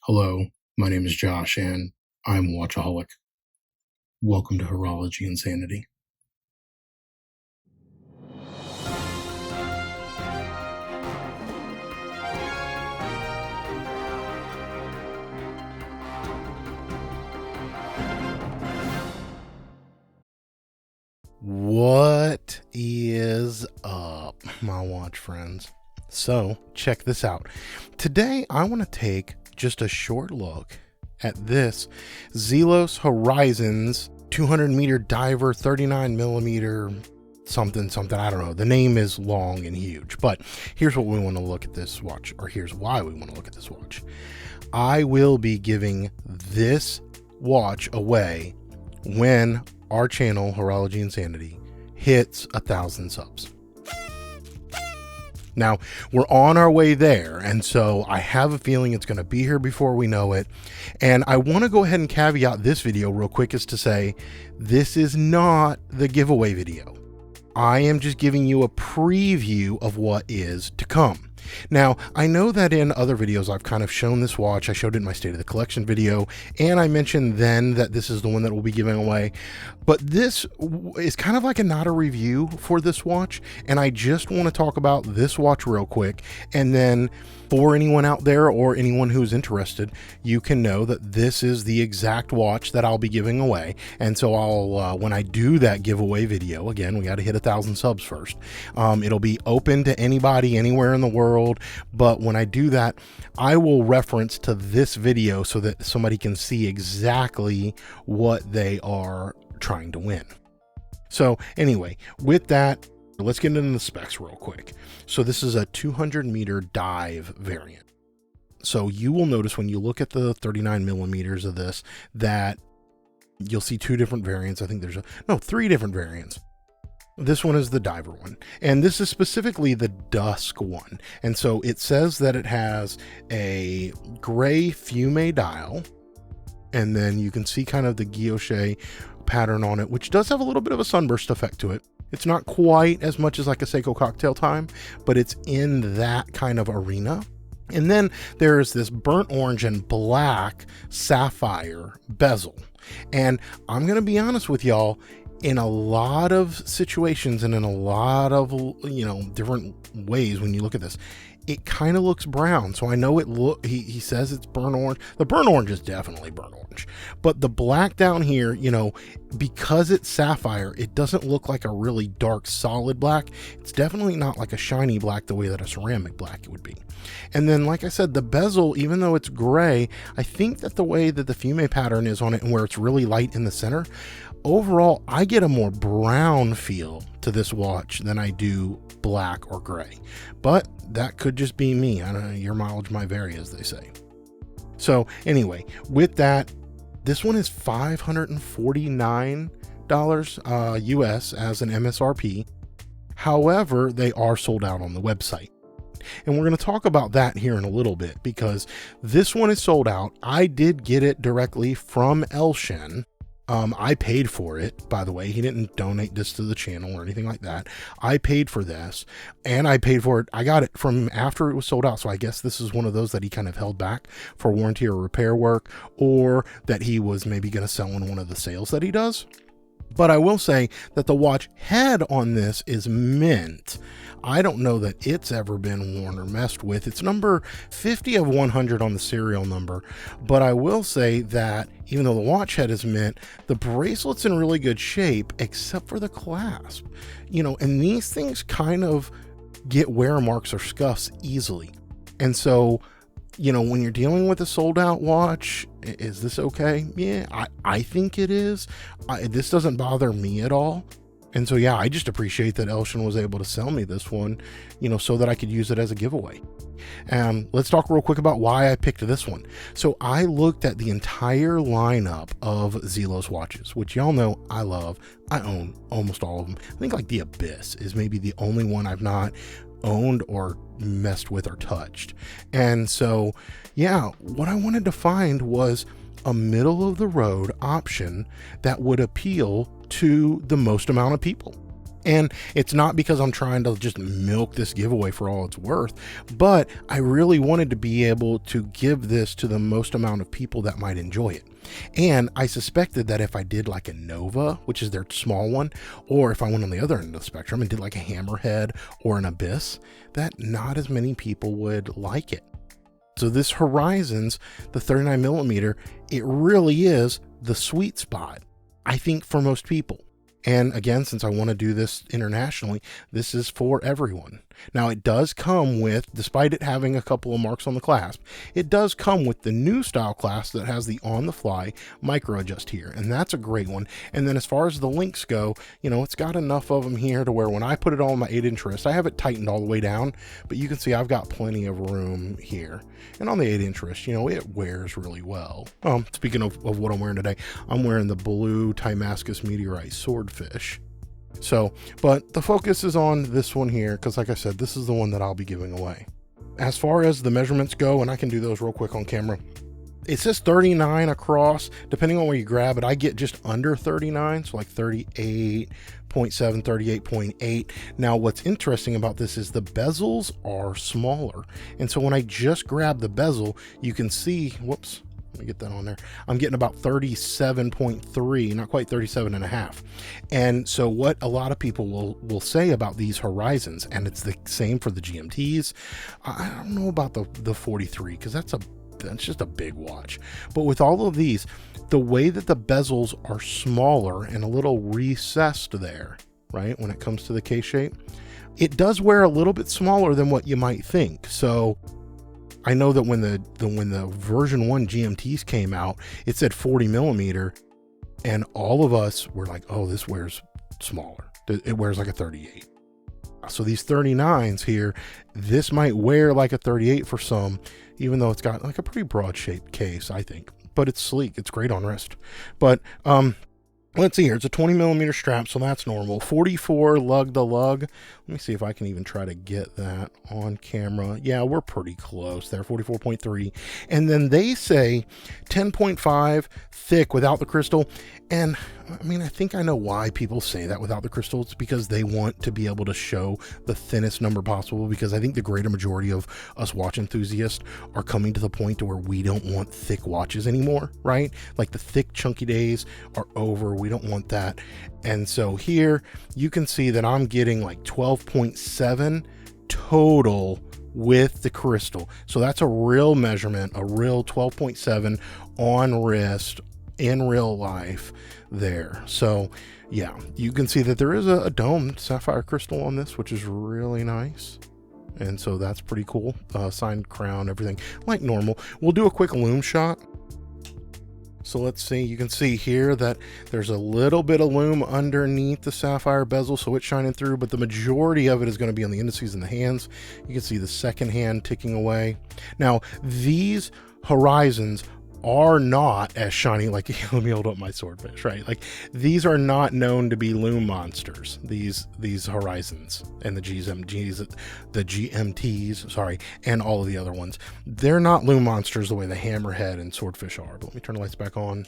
Hello, my name is Josh, and I'm a watchaholic. Welcome to Horology Insanity. What is up, my watch friends? So, check this out. Today, I want to take just a short look at this Zelos Horizons 200 meter diver, 39 millimeter something. I don't know. The name is long and huge, but here's what we want to look at this watch, or here's why we want to look at this watch. I will be giving this watch away when our channel, Horology Insanity, hits 1,000 subs. Now, we're on our way there, and so I have a feeling it's going to be here before we know it. And I want to go ahead and caveat this video real quick is to say, this is not the giveaway video. I am just giving you a preview of what is to come. Now, I know that in other videos I've kind of shown this watch. I showed it in my State of the Collection video, and I mentioned then that this is the one that we'll be giving away. But this is kind of like not a review for this watch, and I just want to talk about this watch real quick, and then for anyone out there or anyone who's interested, you can know that this is the exact watch that I'll be giving away. And so I'll when I do that giveaway video, again, we got to hit 1,000 subs first. It'll be open to anybody anywhere in the world, but when I do that, I will reference to this video so that somebody can see exactly what they are trying to win. So anyway, with that, let's get into the specs real quick. So this is a 200 meter dive variant. So you will notice when you look at the 39 millimeters of this, that you'll see two different variants. I think there's three different variants. This one is the diver one, and this is specifically the Dusk one. And so it says that it has a gray fume dial, and then you can see kind of the guilloche pattern on it, which does have a little bit of a sunburst effect to it. It's not quite as much as like a Seiko Cocktail Time, but it's in that kind of arena. And then there's this burnt orange and black sapphire bezel. And I'm going to be honest with y'all, in a lot of situations and in a lot of, different ways, when you look at this, it kind of looks brown. So I know he says it's burnt orange. The burnt orange is definitely burnt orange, but the black down here, because it's sapphire, it doesn't look like a really dark solid black. It's definitely not like a shiny black the way that a ceramic black would be. And then, like I said, the bezel, even though it's gray, I think that the way that the fume pattern is on it and where it's really light in the center, overall, I get a more brown feel to this watch than I do black or gray. But that could just be me. I don't know, your mileage might vary, as they say. So anyway, with that, this one is $549 US as an MSRP. However, they are sold out on the website. And we're going to talk about that here in a little bit, because this one is sold out. I did get it directly from Elshin. I paid for it, by the way. He didn't donate this to the channel or anything like that. I paid for this, and I paid for it. I got it from after it was sold out. So I guess this is one of those that he kind of held back for warranty or repair work, or that he was maybe going to sell in one of the sales that he does. But I will say that the watch head on this is mint. I don't know that it's ever been worn or messed with. It's number 50 of 100 on the serial number. But I will say that even though the watch head is mint, the bracelet's in really good shape, except for the clasp. And these things kind of get wear marks or scuffs easily. And so, when you're dealing with a sold out watch, is this okay? Yeah, I think it is. This doesn't bother me at all. And so, yeah, I just appreciate that Elshin was able to sell me this one, so that I could use it as a giveaway. Let's talk real quick about why I picked this one. So I looked at the entire lineup of Zelos watches, which y'all know I love. I own almost all of them. I think like the Abyss is maybe the only one I've not owned or messed with or touched. And so, yeah, what I wanted to find was a middle of the road option that would appeal to the most amount of people. And it's not because I'm trying to just milk this giveaway for all it's worth, but I really wanted to be able to give this to the most amount of people that might enjoy it. And I suspected that if I did like a Nova, which is their small one, or if I went on the other end of the spectrum and did like a Hammerhead or an Abyss, that not as many people would like it. So this Horizons, the 39mm, it really is the sweet spot, I think, for most people. And again, since I want to do this internationally, this is for everyone. Now, it does come with, despite it having a couple of marks on the clasp, it does come with the new style clasp that has the on-the-fly micro adjust here, and that's a great one. And then as far as the links go, you know, it's got enough of them here to where when I put it on my 8-inch wrist, I have it tightened all the way down, but you can see I've got plenty of room here. And on the 8-inch wrist, you know, it wears really well. Speaking of what I'm wearing today, I'm wearing the blue Timascus Meteorite Swordfish. So, but the focus is on this one here, because like I said, this is the one that I'll be giving away. As far as the measurements go, and I can do those real quick on camera, it says 39 across. Depending on where you grab it, I get just under 39, so like 38.7, 38.8. Now, what's interesting about this is the bezels are smaller. And so when I just grab the bezel, you can see, whoops, let me get that on there. I'm getting about 37.3, not quite 37.5. And so what a lot of people will say about these Horizons, and it's the same for the GMTs. I don't know about the 43, because that's just a big watch. But with all of these, the way that the bezels are smaller and a little recessed there, right, when it comes to the case shape, it does wear a little bit smaller than what you might think. So I know that when the version 1 GMTs came out, it said 40mm, and all of us were like, oh, this wears smaller. It wears like a 38. So these 39s here, this might wear like a 38 for some, even though it's got like a pretty broad shaped case, I think. But it's sleek. It's great on wrist. But let's see here. It's a 20mm strap, so that's normal. 44 lug to lug. Let me see if I can even try to get that on camera. Yeah, we're pretty close there, 44.3. And then they say 10.5 thick without the crystal. And I mean, I think I know why people say that without the crystal. It's because they want to be able to show the thinnest number possible, because I think the greater majority of us watch enthusiasts are coming to the point to where we don't want thick watches anymore, right? Like the thick chunky days are over. We don't want that. And so here you can see that I'm getting like 12.7 total with the crystal. So that's a real measurement, a real 12.7 on wrist in real life there. So yeah, you can see that there is a domed sapphire crystal on this, which is really nice. And so that's pretty cool. Signed crown, everything like normal. We'll do a quick lume shot. So let's see, you can see here that there's a little bit of lume underneath the sapphire bezel, so it's shining through, but the majority of it is going to be on the indices and the hands. You can see the second hand ticking away. Now, these Horizons are not as shiny, like, let me hold up my swordfish, right? Like, these are not known to be lume monsters, these Horizons and the GMTs, sorry, and all of the other ones. They're not lume monsters the way the Hammerhead and Swordfish are. But let me turn the lights back on.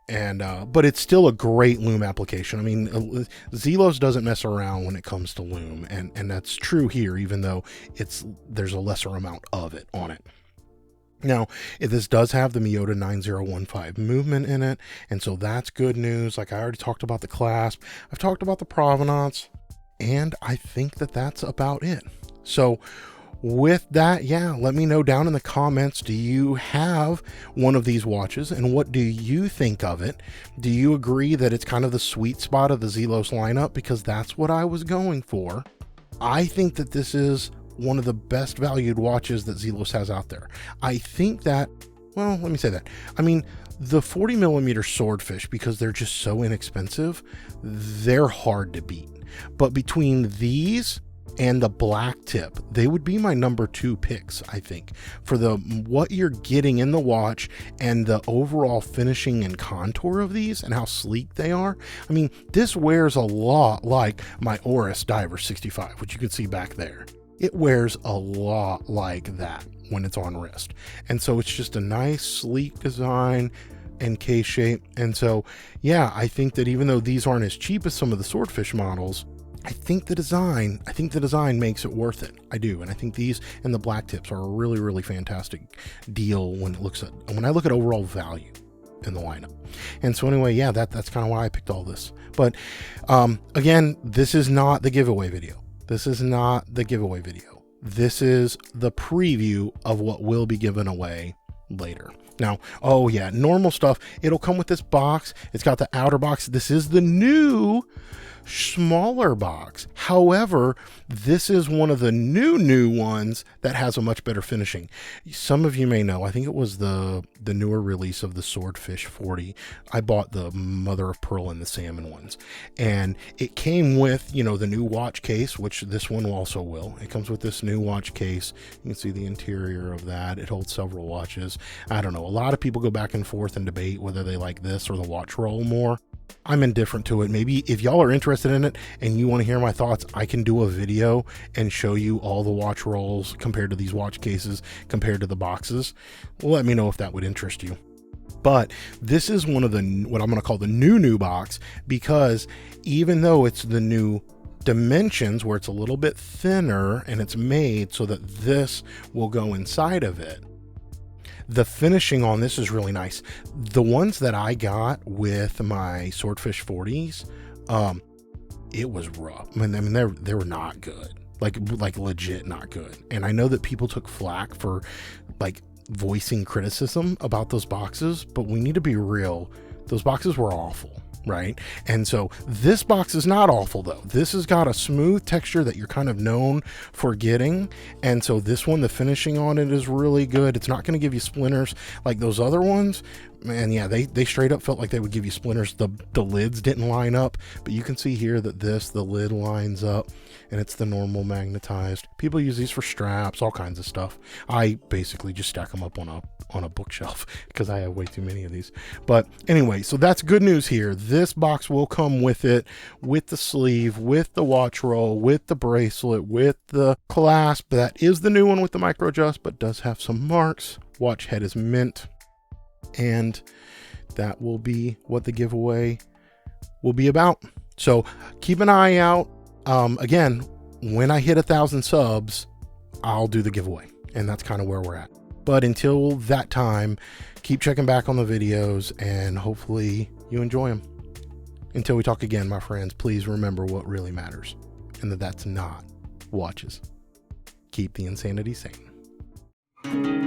And but it's still a great lume application. I mean, Zelos doesn't mess around when it comes to lume, and that's true here, even though there's a lesser amount of it on it. Now, this does have the Miyota 9015 movement in it, and so that's good news. Like I already talked about the clasp, I've talked about the provenance, and I think that that's about it. So with that, yeah, let me know down in the comments, do you have one of these watches, and what do you think of it? Do you agree that it's kind of the sweet spot of the Zelos lineup? Because that's what I was going for. I think that this is one of the best valued watches that Zelos has out there. I think that, well, let me say that. I mean, the 40mm Swordfish, because they're just so inexpensive, they're hard to beat. But between these and the black tip, they would be my number 2 picks, I think, for what you're getting in the watch and the overall finishing and contour of these and how sleek they are. I mean, this wears a lot like my Oris Diver 65, which you can see back there. It wears a lot like that when it's on wrist. And so it's just a nice, sleek design, and case shape. And so, yeah, I think that even though these aren't as cheap as some of the swordfish models, I think the design makes it worth it. I do. And I think these and the black tips are a really, really fantastic deal when I look at overall value in the lineup. And so anyway, yeah, that's kind of why I picked all this. But again, this is not the giveaway video. This is the preview of what will be given away later. Now, oh yeah, normal stuff. It'll come with this box. It's got the outer box. This is the new smaller box. However, this is one of the new ones that has a much better finishing. Some of you may know, I think it was the newer release of the Swordfish 40. I bought the mother of pearl and the salmon ones, and it came with, you know, the new watch case, which this one also will. It comes with this new watch case. You can see the interior of that. It holds several watches. I don't know, a lot of people go back and forth and debate whether they like this or the watch roll more. I'm indifferent to it. Maybe if y'all are interested in it and you want to hear my thoughts, I can do a video and show you all the watch rolls compared to these watch cases, compared to the boxes. Let me know if that would interest you. But this is one of the, what I'm going to call the new box, because even though it's the new dimensions where it's a little bit thinner and it's made so that this will go inside of it, the finishing on this is really nice. The ones that I got with my Swordfish 40s, it was rough. I mean, they were not good, like legit not good. And I know that people took flack for like voicing criticism about those boxes, but we need to be real. Those boxes were awful, right? And so this box is not awful though. This has got a smooth texture that you're kind of known for getting. And so this one, the finishing on it is really good. It's not going to give you splinters like those other ones. Man, yeah, they straight up felt like they would give you splinters. The lids didn't line up, but you can see here that the lid lines up, and it's the normal magnetized. People use these for straps, all kinds of stuff. I basically just stack them up on a bookshelf because I have way too many of these. But anyway, so that's good news here. This box will come with it, with the sleeve, with the watch roll, with the bracelet, with the clasp. That is the new one with the micro adjust, but does have some marks. Watch head is mint. And that will be what the giveaway will be about. So keep an eye out. Again, when I hit 1,000 subs, I'll do the giveaway, and that's kind of where we're at. But until that time, keep checking back on the videos, and hopefully you enjoy them. Until we talk again, my friends, please remember what really matters, and that's not watches. Keep the insanity sane.